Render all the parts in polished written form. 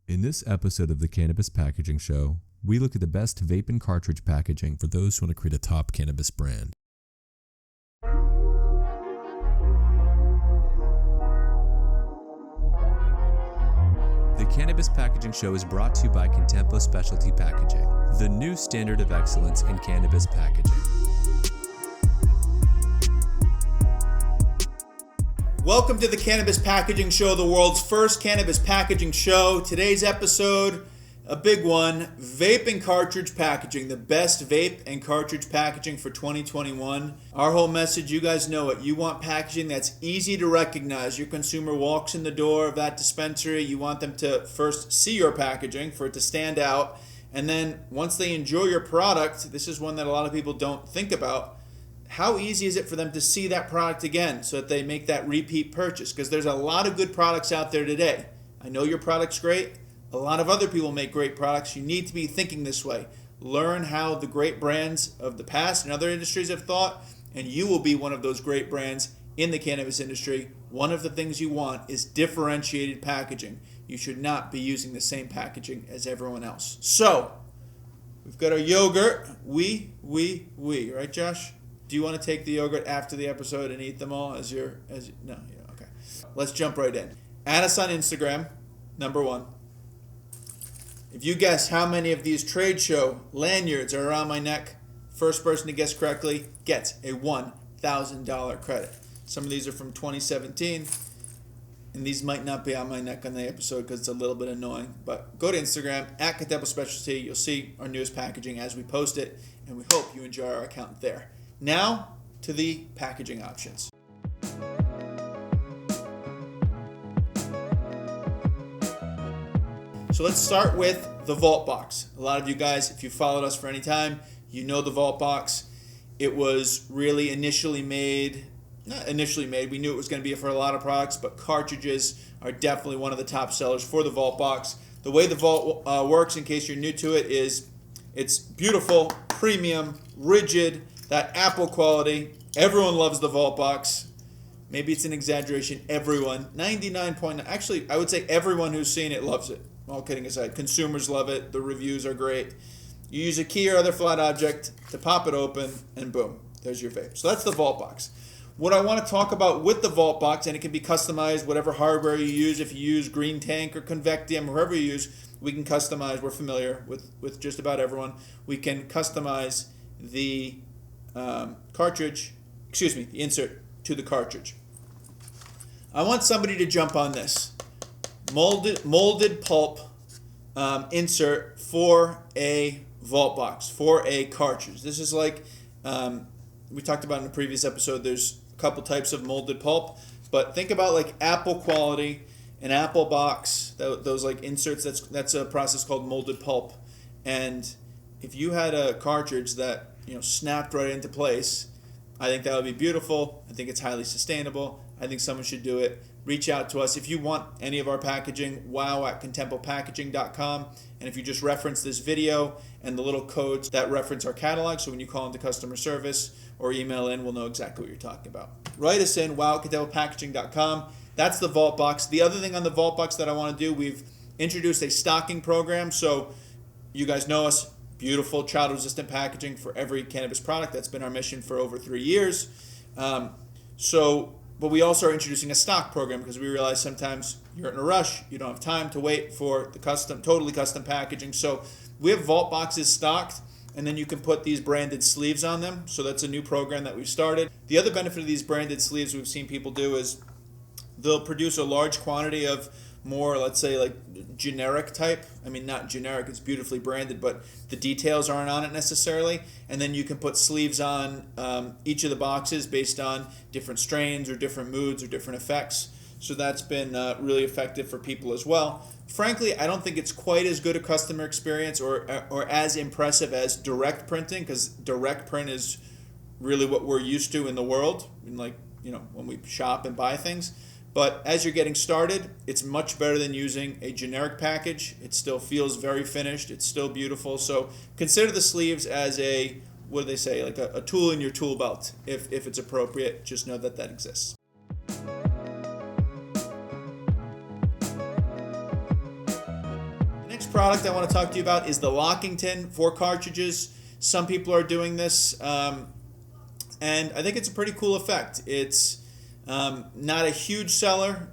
In this episode of the Cannabis Packaging Show, we look at the best vape and cartridge packaging for those who want to create a top cannabis brand. The Cannabis Packaging Show is brought to you by Contempo Specialty Packaging, the new standard of excellence in cannabis packaging. Welcome to the Cannabis Packaging Show, the world's first cannabis packaging show. Today's episode, a big one, vape and cartridge packaging, the best vape and cartridge packaging for 2021. Our whole message, you guys know it, you want packaging that's easy to recognize. Your consumer walks in the door of that dispensary, you want them to first see your packaging for it to stand out, and then once they enjoy your product, this is one that a lot of people don't think about, how easy is it for them to see that product again so that they make that repeat purchase? Because there's a lot of good products out there today. I know your product's great. A lot of other people make great products. You need to be thinking this way. Learn how the great brands of the past and other industries have thought, and you will be one of those great brands in the cannabis industry. One of the things you want is differentiated packaging. You should not be using the same packaging as everyone else. So, we've got our yogurt. Right, Josh? Do you want to take the yogurt after the episode and eat them all no, yeah, okay. Let's jump right in. Add us on Instagram, number one. If you guess how many of these trade show lanyards are around my neck, first person to guess correctly gets a $1,000 credit. Some of these are from 2017, and these might not be on my neck on the episode because it's a little bit annoying. But go to Instagram, at Contempo Specialty. You'll see our newest packaging as we post it, and we hope you enjoy our account there. Now, to the packaging options. So let's start with the Vault Box. A lot of you guys, if you followed us for any time, you know the Vault Box. It was really not initially made, we knew it was going to be for a lot of products, but cartridges are definitely one of the top sellers for the Vault Box. The way the Vault works, in case you're new to it, is it's beautiful, premium, rigid, that Apple quality. Everyone loves the Vault Box. Maybe it's an exaggeration. Everyone, 99. Actually, I would say everyone who's seen it loves it. All kidding aside, consumers love it. The reviews are great. You use a key or other flat object to pop it open, and boom, there's your vape. So that's the Vault Box. What I want to talk about with the Vault Box, and it can be customized, whatever hardware you use. If you use Green Tank or Convectium, or whoever you use, we can customize. We're familiar with just about everyone. We can customize the the insert to the cartridge. I want somebody to jump on this. Molded pulp insert for a Vault Box, for a cartridge. This is like, we talked about in a previous episode, there's a couple types of molded pulp, but think about like Apple quality, an Apple box, those like inserts, that's a process called molded pulp. And if you had a cartridge that snapped right into place, I think that would be beautiful. I think it's highly sustainable. I think someone should do it. Reach out to us. If you want any of our packaging, wow@contempopackaging.com. And if you just reference this video and the little codes that reference our catalog, so when you call into customer service or email in, we'll know exactly what you're talking about. Write us in, wow@contempopackaging.com. That's the Vault Box. The other thing on the Vault Box that I want to do, we've introduced a stocking program. So you guys know us. Beautiful child-resistant packaging for every cannabis product. That's been our mission for over 3 years. But we also are introducing a stock program because we realize sometimes you're in a rush. You don't have time to wait for the totally custom packaging. So we have Vault Boxes stocked, and then you can put these branded sleeves on them. So that's a new program that we've started. The other benefit of these branded sleeves we've seen people do is they'll produce a large quantity of more, let's say, like generic type. I mean, not generic, it's beautifully branded, but the details aren't on it necessarily. And then you can put sleeves on each of the boxes based on different strains or different moods or different effects. So that's been really effective for people as well. Frankly, I don't think it's quite as good a customer experience or as impressive as direct printing, because direct print is really what we're used to in the world, when we shop and buy things. But as you're getting started, it's much better than using a generic package. It still feels very finished. It's still beautiful. So consider the sleeves as a tool in your tool belt. If it's appropriate, just know that exists. Next product I want to talk to you about is the locking tin for cartridges. Some people are doing this, and I think it's a pretty cool effect. It's not a huge seller,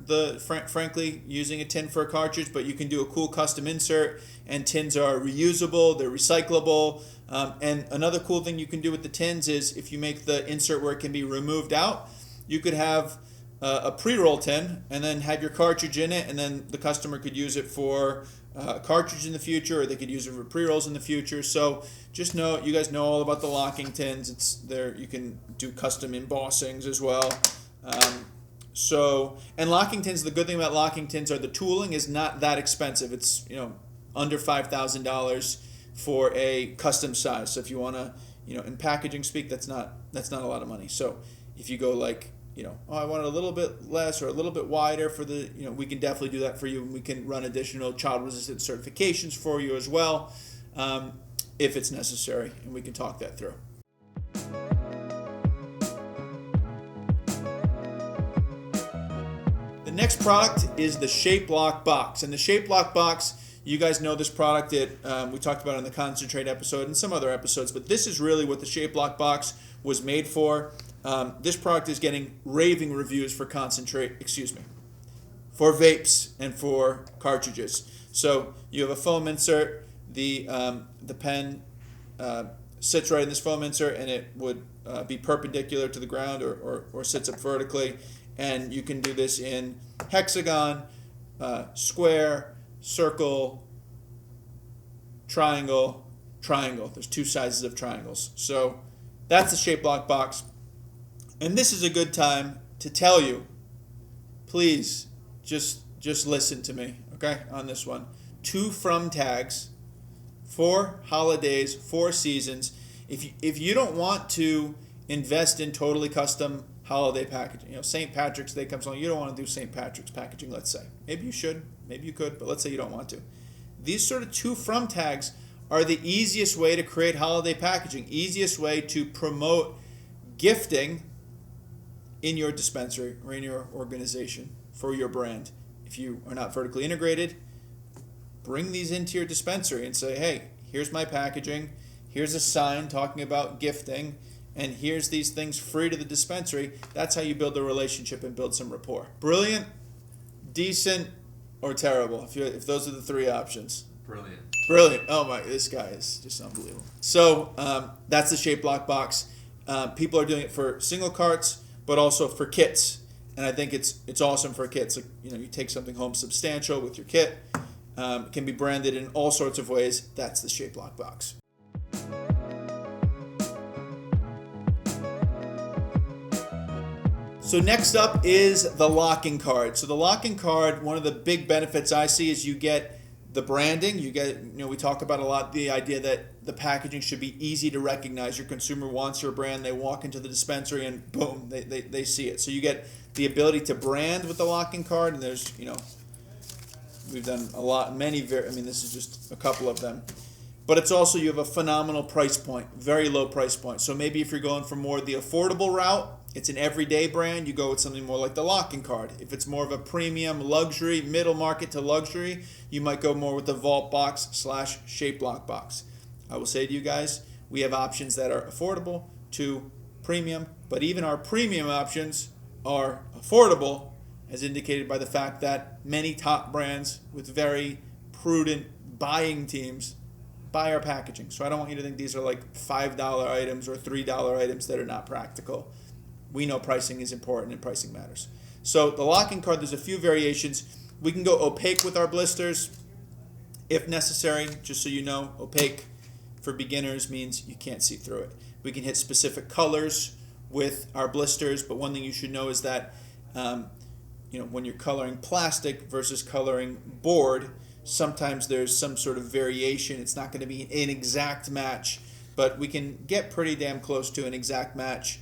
frankly, using a tin for a cartridge, but you can do a cool custom insert, and tins are reusable, they're recyclable. And another cool thing you can do with the tins is if you make the insert where it can be removed out, you could have a pre-roll tin and then have your cartridge in it, and then the customer could use it for cartridge in the future, or they could use it for pre-rolls in the future. So just know, you guys know all about the locking tins. It's there. You can do custom embossings as well. And locking tins, the good thing about locking tins are the tooling is not that expensive. It's under $5,000 for a custom size. So if you want to, in packaging speak, that's not a lot of money. So if you go like, I want it a little bit less or a little bit wider for the, we can definitely do that for you, and we can run additional child resistant certifications for you as well, if it's necessary, and we can talk that through. The next product is the Shape Lock Box, and the Shape Lock Box, you guys know this product. We talked about it in the concentrate episode and some other episodes, but this is really what the Shape Lock Box was made for. This product is getting raving reviews for for vapes and for cartridges. So you have a foam insert. The pen sits right in this foam insert, and it would be perpendicular to the ground or sits up vertically. And you can do this in hexagon, square, circle, triangle. There's two sizes of triangles. So that's the Shape Lock Box. And this is a good time to tell you, please, just listen to me, okay, on this one. 2 from tags, 4 holidays, 4 seasons. If you don't want to invest in totally custom holiday packaging, St. Patrick's Day comes along, you don't want to do St. Patrick's packaging, let's say. Maybe you should, maybe you could, but let's say you don't want to. These sort of 2 from tags are the easiest way to create holiday packaging, easiest way to promote gifting in your dispensary or in your organization for your brand. If you are not vertically integrated, bring these into your dispensary and say, hey, here's my packaging, here's a sign talking about gifting, and here's these things free to the dispensary. That's how you build a relationship and build some rapport. Brilliant, decent, or terrible, if those are the 3 options. Brilliant. Oh my, this guy is just unbelievable. So that's the Shape Lock Box. People are doing it for single carts, but also for kits, and I think it's awesome for kits. Like, you take something home substantial with your kit. It can be branded in all sorts of ways. That's the Shape Lock Box. So next up is the locking card. So the locking card, one of the big benefits I see is you get the branding. You get, we talk about a lot the idea that the packaging should be easy to recognize. Your consumer wants your brand. They walk into the dispensary and boom, they see it. So you get the ability to brand with the locking card. And there's, we've done a lot, this is just a couple of them. But it's also, you have a phenomenal price point, very low price point. So maybe if you're going for more the affordable route, it's an everyday brand, you go with something more like the locking card. If it's more of a premium luxury, middle market to luxury, you might go more with the Vault Box / Shape Lock Box. I will say to you guys, we have options that are affordable to premium, but even our premium options are affordable, as indicated by the fact that many top brands with very prudent buying teams buy our packaging. So I don't want you to think these are like $5 items or $3 items that are not practical. We know pricing is important and pricing matters. So the locking card, there's a few variations. We can go opaque with our blisters if necessary. Just so you know, opaque for beginners means you can't see through it. We can hit specific colors with our blisters, but one thing you should know is that when you're coloring plastic versus coloring board, sometimes there's some sort of variation. It's not going to be an exact match, but we can get pretty damn close to an exact match.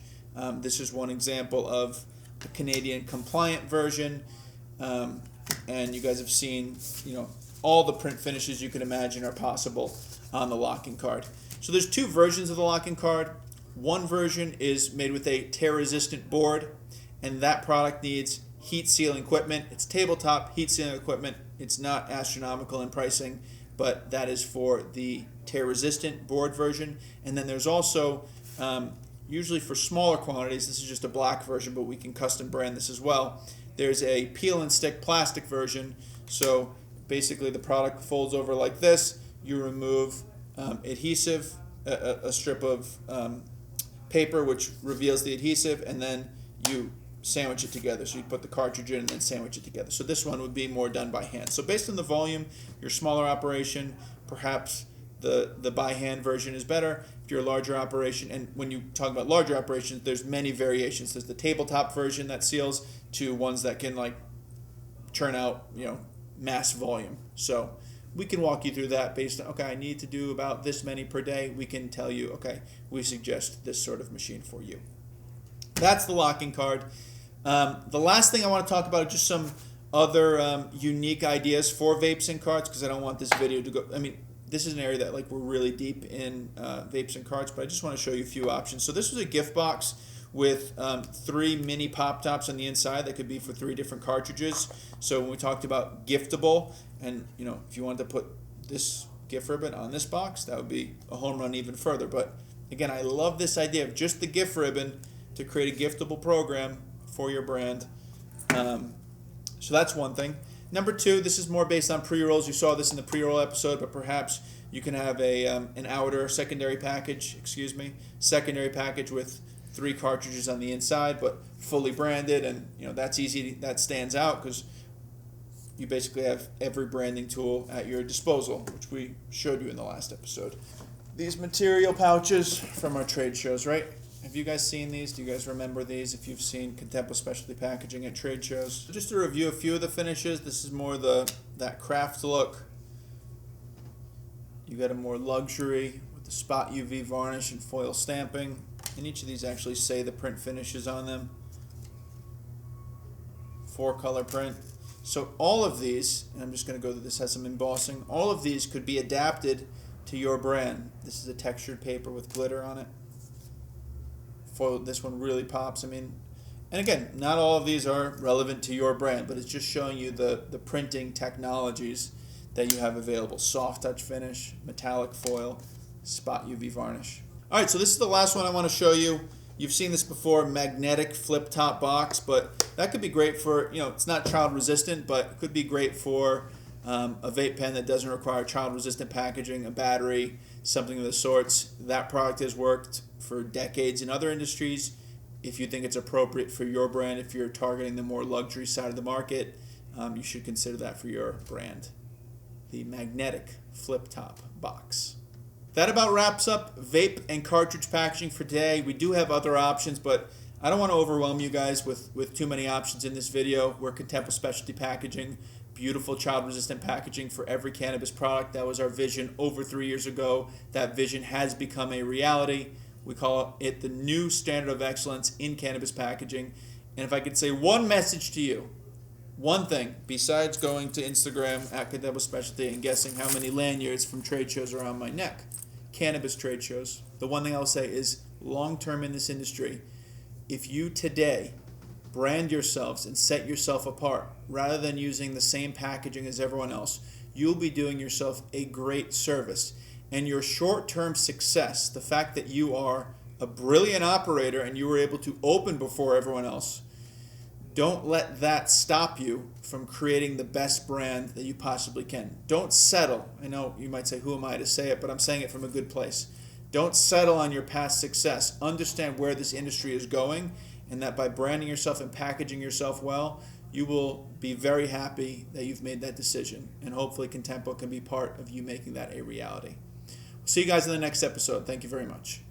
This is one example of the Canadian compliant version, and you guys have seen, all the print finishes you can imagine are possible on the locking card. So there's 2 versions of the locking card. One version is made with a tear-resistant board, and that product needs heat sealing equipment. It's tabletop heat sealing equipment. It's not astronomical in pricing. but that is for the tear-resistant board version. And then there's also, usually for smaller quantities, this is just a black version, but we can custom brand this as well. There's a peel and stick plastic version. So basically the product folds over like this. You remove adhesive, a strip of paper which reveals the adhesive, and then you sandwich it together. So you put the cartridge in and then sandwich it together. So this one would be more done by hand. So based on the volume, your smaller operation, perhaps the by hand version is better. If you're a larger operation, and when you talk about larger operations, there's many variations. There's the tabletop version that seals to ones that can like churn out, mass volume. So we can walk you through that based on, okay, I need to do about this many per day. We can tell you, okay, we suggest this sort of machine for you. That's the locking card. The last thing I want to talk about is just some other unique ideas for vapes and carts, because I don't want this video to go, this is an area that we're really deep in vapes and carts, but I just want to show you a few options. So this was a gift box with 3 mini pop tops on the inside that could be for 3 different cartridges. So when we talked about giftable, and if you wanted to put this gift ribbon on this box, that would be a home run even further. But again, I love this idea of just the gift ribbon to create a giftable program for your brand. So that's one thing. Number 2, this is more based on pre-rolls. You saw this in the pre-roll episode, but perhaps you can have an outer secondary package with 3 cartridges on the inside, but fully branded, and that's easy. That stands out because you basically have every branding tool at your disposal, which we showed you in the last episode. These material pouches from our trade shows, right? Have you guys seen these? Do you guys remember these if you've seen Contempo Specialty Packaging at trade shows? So just to review a few of the finishes, this is more that craft look. You got a more luxury with the spot UV varnish and foil stamping. And each of these actually say the print finishes on them. 4-color print. So all of these, and I'm just going to go through this, has some embossing. All of these could be adapted to your brand. This is a textured paper with glitter on it. This one really pops. And again, not all of these are relevant to your brand, but it's just showing you the printing technologies that you have available. Soft touch finish, metallic foil, spot UV varnish. All right, so this is the last one I want to show you. You've seen this before, magnetic flip top box, but that could be great for, it's not child resistant, but it could be great for a vape pen that doesn't require child resistant packaging, a battery, something of the sorts. That product has worked for decades in other industries. If you think it's appropriate for your brand, if you're targeting the more luxury side of the market, you should consider that for your brand. The magnetic flip top box. That about wraps up vape and cartridge packaging for today. We do have other options, but I don't want to overwhelm you guys with too many options in this video. We're Contempo Specialty Packaging, beautiful child-resistant packaging for every cannabis product. That was our vision over 3 years ago. That vision has become a reality. We call it the new standard of excellence in cannabis packaging. And if I could say one message to you, one thing, besides going to Instagram at Contempo Specialty and guessing how many lanyards from trade shows are on my neck, cannabis trade shows, the one thing I'll say is long-term in this industry, if you today brand yourselves and set yourself apart rather than using the same packaging as everyone else, you'll be doing yourself a great service. And your short-term success, the fact that you are a brilliant operator and you were able to open before everyone else, don't let that stop you from creating the best brand that you possibly can. Don't settle. I know you might say, who am I to say it, but I'm saying it from a good place. Don't settle on your past success. Understand where this industry is going, and that by branding yourself and packaging yourself well, you will be very happy that you've made that decision. And hopefully Contempo can be part of you making that a reality. See you guys in the next episode. Thank you very much.